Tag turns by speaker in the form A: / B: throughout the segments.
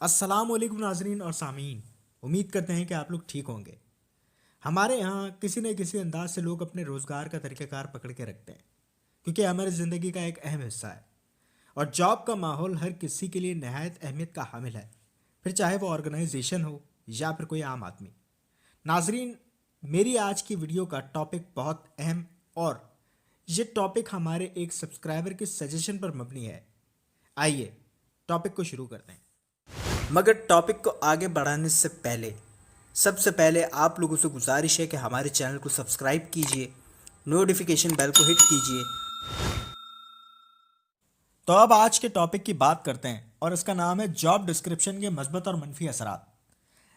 A: अस्सलाम वालेकुम नाजरीन और सामीन। उम्मीद करते हैं कि आप लोग ठीक होंगे। हमारे यहाँ किसी न किसी अंदाज से लोग अपने रोज़गार का तरीक़ाकार पकड़ के रखते हैं, क्योंकि हमारी ज़िंदगी का एक अहम हिस्सा है। और जॉब का माहौल हर किसी के लिए नहायत अहमियत का हामिल है, फिर चाहे वो ऑर्गेनाइजेशन हो या फिर कोई आम आदमी। नाजरीन, मेरी आज की वीडियो का टॉपिक बहुत अहम, और ये टॉपिक हमारे एक सब्सक्राइबर के सजेशन पर मबनी है। आइए टॉपिक को शुरू करते हैं। मगर टॉपिक को आगे बढ़ाने से पहले सबसे पहले आप लोगों से गुजारिश है कि हमारे चैनल को सब्सक्राइब कीजिए, नोटिफिकेशन बेल को हिट कीजिए। तो अब आज के टॉपिक की बात करते हैं, और इसका नाम है जॉब डिस्क्रिप्शन के मस्बत और मनफी असरात।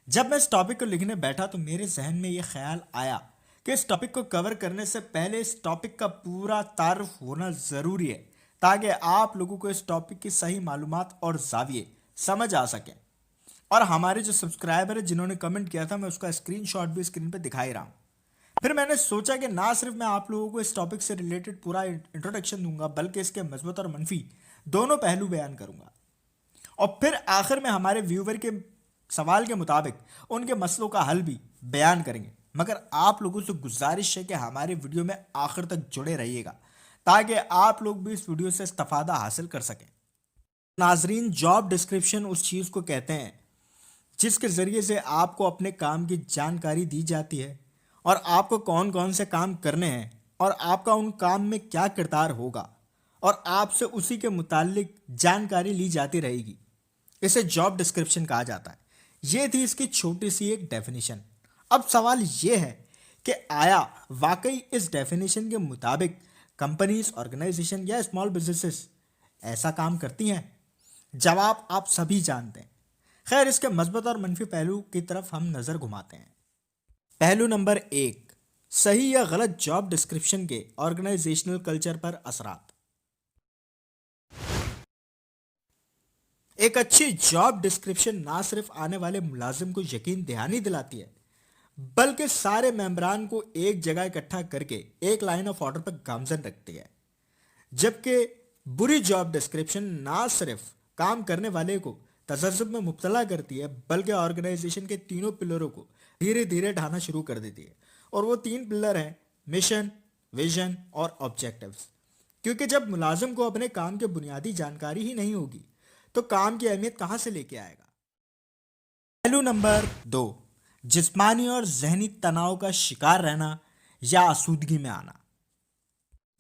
A: जब मैं इस टॉपिक को लिखने बैठा तो मेरे जहन में यह ख्याल आया कि इस टॉपिक को कवर करने से पहले इस टॉपिक का पूरा तारुफ होना ज़रूरी है, ताकि आप लोगों को इस टॉपिक की सही मालूमात और जाविये समझ आ सकें। और हमारे जो सब्सक्राइबर है जिन्होंने कमेंट किया था, मैं उसका स्क्रीनशॉट भी स्क्रीन पे दिखा ही रहा हूँ। फिर मैंने सोचा कि ना सिर्फ मैं आप लोगों को इस टॉपिक से रिलेटेड पूरा इंट्रोडक्शन दूंगा, बल्कि इसके मजबूत और मनफी दोनों पहलू बयान करूंगा। और फिर आखिर में हमारे व्यूवर के सवाल के मुताबिक उनके मसलों का हल भी बयान करेंगे। मगर आप लोगों से गुजारिश है कि हमारे वीडियो में आखिर तक जुड़े रहिएगा, ताकि आप लोग भी इस वीडियो से इस्तेफादा हासिल कर सकें। नाजरीन, जॉब डिस्क्रिप्शन उस चीज़ को कहते हैं जिसके ज़रिए से आपको अपने काम की जानकारी दी जाती है, और आपको कौन कौन से काम करने हैं, और आपका उन काम में क्या किरदार होगा, और आपसे उसी के मुतालिक जानकारी ली जाती रहेगी। इसे जॉब डिस्क्रिप्शन कहा जाता है। ये थी इसकी छोटी सी एक डेफिनेशन। अब सवाल ये है कि आया वाकई इस डेफिनेशन के मुताबिक कंपनीज, ऑर्गेनाइजेशन या स्मॉल बिजनेसेस ऐसा काम करती हैं? जवाब आप सभी जानते हैं। खैर, इसके मस्बत और मनफी पहलू की तरफ हम नज़र घुमाते हैं। पहलू नंबर 1, सही या गलत जॉब डिस्क्रिप्शन के ऑर्गेनाइजेशनल कल्चर पर असरात। एक अच्छी जॉब डिस्क्रिप्शन ना सिर्फ आने वाले मुलाजिम को यकीन दहानी दिलाती है, बल्कि सारे मेंबरान को एक जगह इकट्ठा करके एक लाइन ऑफ ऑर्डर पर गामजन रखती है। जबकि बुरी जॉब डिस्क्रिप्शन ना सिर्फ काम करने वाले को तजस्सुब में मुब्तला करती है, बल्कि ऑर्गेनाइजेशन के तीनों पिलरों को धीरे धीरे ढाना शुरू कर देती है। और वो तीन पिलर हैं मिशन, विजन और ऑब्जेक्टिव्स। क्योंकि जब मुलाजिम को अपने काम की बुनियादी जानकारी ही नहीं होगी, तो काम की अहमियत कहाँ से लेके आएगा। पहलू नंबर 2, जिस्मानी और जहनी तनाव का शिकार रहना या आसूदगी में आना।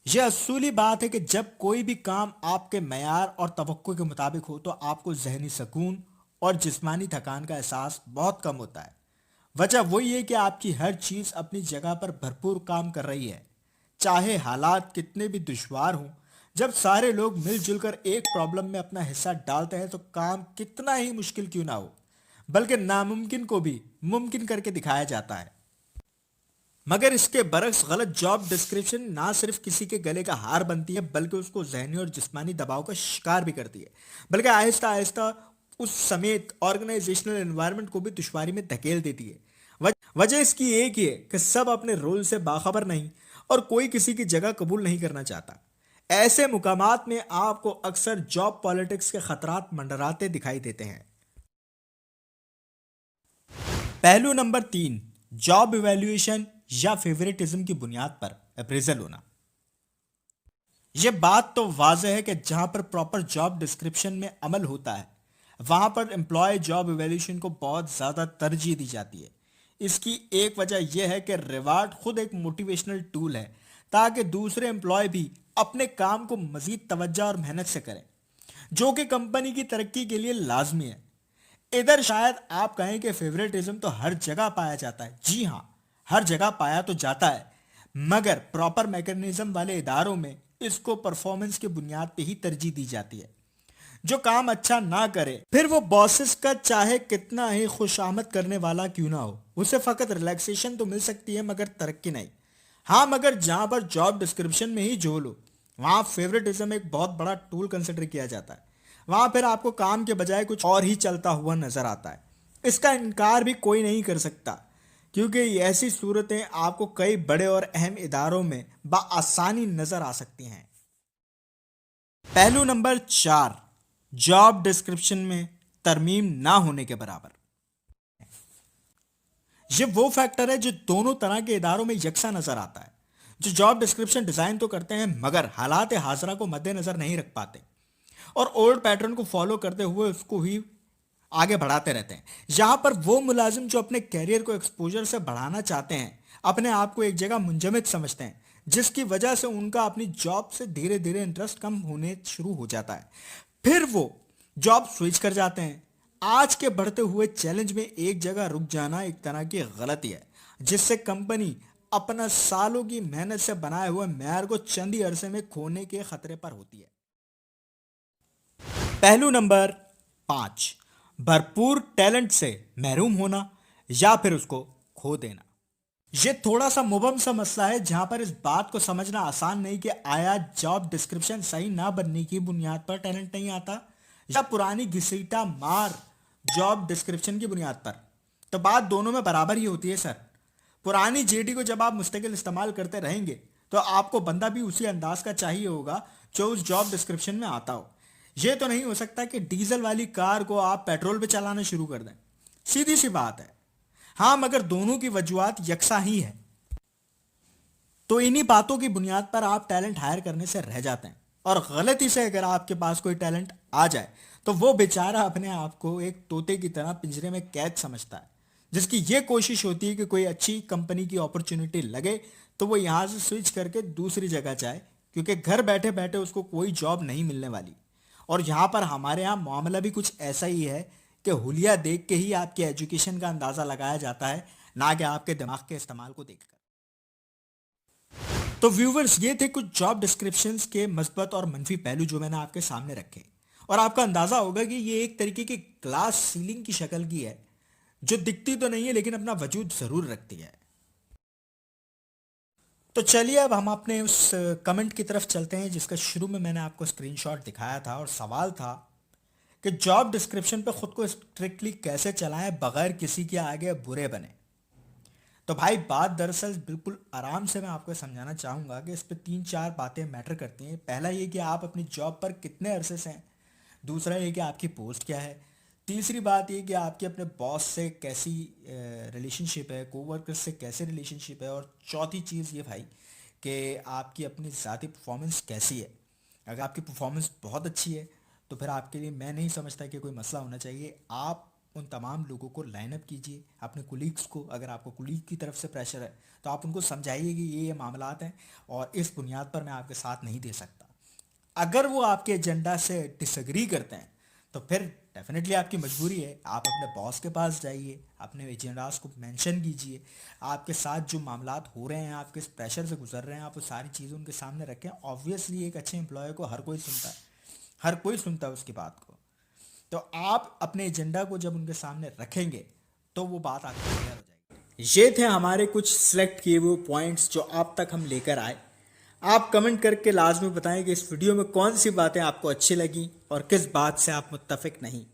A: यह असूली बात है कि जब कोई भी काम आपके मयार और तवक्को के मुताबिक हो, तो आपको जहनी सुकून और जिस्मानी थकान का एहसास बहुत कम होता है। वजह वही है कि आपकी हर चीज़ अपनी जगह पर भरपूर काम कर रही है, चाहे हालात कितने भी दुश्वार हों। जब सारे लोग मिलजुल कर एक प्रॉब्लम में अपना हिस्सा डालते हैं, तो काम कितना ही मुश्किल क्यों ना हो, बल्कि नामुमकिन को भी मुमकिन करके दिखाया जाता है। मगर इसके बरक्स गलत जॉब डिस्क्रिप्शन ना सिर्फ किसी के गले का हार बनती है, बल्कि उसको जहनी और जिस्मानी दबाव का शिकार भी करती है, बल्कि आहिस्ता आहिस्ता उस समेत ऑर्गेनाइजेशनल एनवायरनमेंट को भी दुश्वारी में धकेल देती है। वजह इसकी एक ही है कि सब अपने रोल से बाखबर नहीं, और कोई किसी की जगह कबूल नहीं करना चाहता। ऐसे मुकामात में आपको अक्सर जॉब पॉलिटिक्स के खतरात मंडराते दिखाई देते हैं। पहलू नंबर 3, जॉब इवैल्यूएशन या फेवरेटिज्म की बुनियाद पर अप्रेजल होना। यह बात तो वाज़ेह है कि जहां पर प्रॉपर जॉब डिस्क्रिप्शन में अमल होता है, वहां पर एम्प्लॉय जॉब इवैल्यूएशन को बहुत ज़्यादा तरजीह दी जाती है। इसकी एक वजह यह है कि रिवार्ड खुद एक मोटिवेशनल टूल है, ताकि दूसरे एम्प्लॉय भी अपने काम को मज़ीद तवज्जो और मेहनत से करें, जो कि कंपनी की तरक्की के लिए लाजमी है। इधर शायद आप कहें कि फेवरेटिज्म तो हर जगह पाया जाता है। जी हाँ, हर जगह पाया तो जाता है, मगर प्रॉपर मैकेनिज्म वाले इदारों में इसको परफॉर्मेंस की बुनियाद पे ही तरजीह दी जाती है। जो काम अच्छा ना करे, फिर वो बॉसेस का चाहे कितना ही खुशामद करने वाला क्यों ना हो, उसे फकत रिलैक्सेशन तो मिल सकती है, मगर तरक्की नहीं। हाँ, मगर जहां पर जॉब डिस्क्रिप्शन में ही झोल हो, वहां फेवरेटिज्म एक बहुत बड़ा टूल कंसिडर किया जाता है। वहां फिर आपको काम के बजाय कुछ और ही चलता हुआ नजर आता है। इसका इनकार भी कोई नहीं कर सकता, क्योंकि ऐसी सूरतें आपको कई बड़े और अहम इदारों में बआसानी नजर आ सकती हैं। पहलू नंबर 4, जॉब डिस्क्रिप्शन में तरमीम ना होने के बराबर। ये वो फैक्टर है जो दोनों तरह के इदारों में यकसा नजर आता है, जो जॉब डिस्क्रिप्शन डिजाइन तो करते हैं मगर हालात हाजरा को मद्देनजर नहीं रख पाते और ओल्ड पैटर्न को फॉलो करते हुए उसको ही आगे बढ़ाते रहते हैं। यहां पर वो मुलाजिम जो अपने कैरियर को एक्सपोजर से बढ़ाना चाहते हैं, अपने आप को एक जगह मुंजमद समझते हैं, जिसकी वजह से उनका अपनी जॉब से धीरे धीरे इंटरेस्ट कम होने शुरू हो जाता है, फिर वो जॉब स्विच कर जाते हैं। आज के बढ़ते हुए चैलेंज में एक जगह रुक जाना एक तरह की गलती है, जिससे कंपनी अपना सालों की मेहनत से बनाए हुए मैार को चंद ही अरसे में खोने के खतरे पर होती है। पहलू नंबर 5, भरपूर टैलेंट से महरूम होना या फिर उसको खो देना। यह थोड़ा सा मुबम सा मसला है, जहां पर इस बात को समझना आसान नहीं कि आया जॉब डिस्क्रिप्शन सही ना बनने की बुनियाद पर टैलेंट नहीं आता, या पुरानी घसीटा मार जॉब डिस्क्रिप्शन की बुनियाद पर। तो बात दोनों में बराबर ही होती है सर। पुरानी जेडी को जब आप मुस्तकिल इस्तेमाल करते रहेंगे तो आपको बंदा भी उसी अंदाज का चाहिए होगा जो उस जॉब डिस्क्रिप्शन में आता हो। यह तो नहीं हो सकता कि डीजल वाली कार को आप पेट्रोल पे चलाना शुरू कर दें। सीधी सी बात है। हाँ, मगर दोनों की वजूहात यकसा ही है, तो इन्हीं बातों की बुनियाद पर आप टैलेंट हायर करने से रह जाते हैं। और गलती से अगर आपके पास कोई टैलेंट आ जाए तो वो बेचारा अपने आप को एक तोते की तरह पिंजरे में कैद समझता है, जिसकी ये कोशिश होती है कि कोई अच्छी कंपनी की अपॉर्चुनिटी लगे तो वो यहां से स्विच करके दूसरी जगह जाए, क्योंकि घर बैठे बैठे उसको कोई जॉब नहीं मिलने वाली। और यहां पर हमारे यहां मामला भी कुछ ऐसा ही है कि हुलिया देख के ही आपके एजुकेशन का अंदाजा लगाया जाता है, ना कि आपके दिमाग के इस्तेमाल को देखकर। तो व्यूवर्स, ये थे कुछ जॉब डिस्क्रिप्शंस के मस्बत और मनफी पहलू जो मैंने आपके सामने रखे, और आपका अंदाजा होगा कि ये एक तरीके की ग्लास सीलिंग की शक्ल की है, जो दिखती तो नहीं है लेकिन अपना वजूद जरूर रखती है। तो चलिए अब हम अपने उस कमेंट की तरफ चलते हैं जिसका शुरू में मैंने आपको स्क्रीनशॉट दिखाया था, और सवाल था कि जॉब डिस्क्रिप्शन पे खुद को स्ट्रिक्टली कैसे चलाएं बगैर किसी के आगे बुरे बने। तो भाई बात दरअसल बिल्कुल आराम से मैं आपको समझाना चाहूँगा कि इस पे 3-4 बातें मैटर करती हैं। पहला ये कि आप अपनी जॉब पर कितने अरसे से हैं, दूसरा ये कि आपकी पोस्ट क्या है, तीसरी बात ये कि आपकी अपने बॉस से कैसी रिलेशनशिप है, कोवर्कर्स से कैसे रिलेशनशिप है, और चौथी चीज़ ये भाई कि आपकी अपनी ज़ाती परफॉर्मेंस कैसी है। अगर आपकी परफॉर्मेंस बहुत अच्छी है तो फिर आपके लिए मैं नहीं समझता कि कोई मसला होना चाहिए। आप उन तमाम लोगों को लाइन अप कीजिए, अपने कुलीग्स को, अगर आपको कुलीग की तरफ से प्रेशर है तो आप उनको समझाइए कि ये मामलात हैं और इस बुनियाद पर मैं आपके साथ नहीं दे सकता। अगर वो आपके एजेंडा से डिसएग्री करते हैं तो फिर डेफिनेटली आपकी मजबूरी है, आप अपने बॉस के पास जाइए, अपने एजेंडास को मेंशन कीजिए, आपके साथ जो मामलात हो रहे हैं, आप किस प्रेशर से गुजर रहे हैं, आप वो सारी चीज़ें उनके सामने रखें। ऑब्वियसली एक अच्छे एम्प्लॉय को हर कोई सुनता है, हर कोई सुनता है उसकी बात को। तो आप अपने एजेंडा को जब उनके सामने रखेंगे तो वो बात आपकी क्लियर हो जाएगी। ये थे हमारे कुछ सिलेक्ट किए हुए पॉइंट्स जो आप तक हम लेकर आए। आप कमेंट करके लाजमी बताएं कि इस वीडियो में कौन सी बातें आपको अच्छी लगी और किस बात से आप मुत्तफिक नहीं।